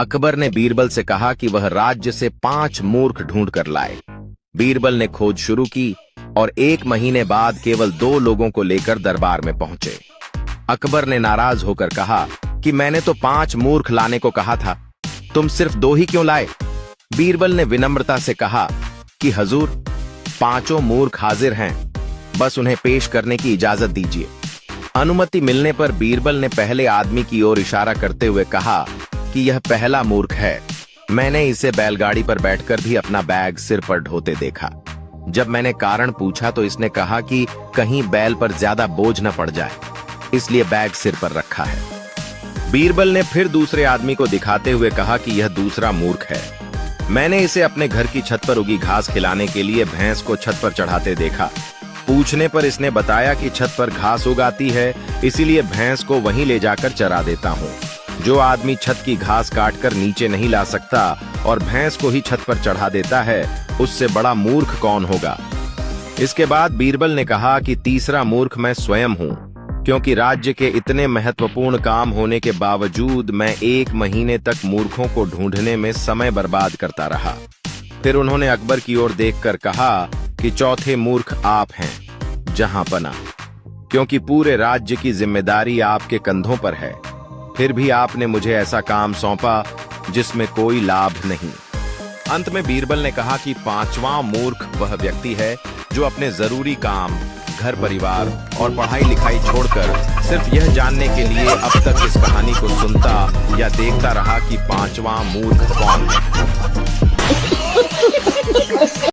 अकबर ने बीरबल से कहा कि वह राज्य से 5 मूर्ख ढूंढ कर लाए। बीरबल ने खोज शुरू की और 1 महीने बाद केवल 2 लोगों को लेकर दरबार में पहुंचे। अकबर ने नाराज होकर कहा कि मैंने तो 5 मूर्ख लाने को कहा था, तुम सिर्फ 2 ही क्यों लाए? बीरबल ने विनम्रता से कहा कि हजूर, 5 मूर्ख हाजिर हैं, बस उन्हें पेश करने की इजाजत दीजिए। अनुमति मिलने पर बीरबल ने पहले आदमी की ओर इशारा करते हुए कहा कि यह पहला मूर्ख है। मैंने इसे बैलगाड़ी पर बैठकर भी अपना बैग सिर पर ढोते देखा। जब मैंने कारण पूछा तो इसने कहा कि कहीं बैल पर ज्यादा बोझ न पड़ जाए, इसलिए बैग सिर पर रखा है। बीरबल ने फिर दूसरे आदमी को दिखाते हुए कहा कि यह दूसरा मूर्ख है। मैंने इसे अपने घर की छत पर उगी घास खिलाने के लिए भैंस को छत पर चढ़ाते देखा। पूछने पर इसने बताया कि छत पर घास उगाती है, इसीलिए भैंस को वहीं ले जाकर चरा देता हूँ। जो आदमी छत की घास काटकर नीचे नहीं ला सकता और भैंस को ही छत पर चढ़ा देता है, उससे बड़ा मूर्ख कौन होगा? इसके बाद बीरबल ने कहा कि तीसरा मूर्ख मैं स्वयं हूँ, क्योंकि राज्य के इतने महत्वपूर्ण काम होने के बावजूद मैं 1 महीने तक मूर्खों को ढूंढने में समय बर्बाद करता रहा। फिर उन्होंने अकबर की ओर देखकर कहा कि चौथे मूर्ख आप हैं, जहांपना, क्योंकि पूरे राज्य की जिम्मेदारी आपके कंधों पर है। फिर भी आपने मुझे ऐसा काम सौंपा जिसमें कोई लाभ नहीं। अंत में बीरबल ने कहा कि 5वां मूर्ख वह व्यक्ति है जो अपने जरूरी काम, घर परिवार और पढ़ाई लिखाई छोड़कर सिर्फ यह जानने के लिए अब तक इस कहानी को सुनता या देखता रहा कि 5वां मूर्ख कौन है।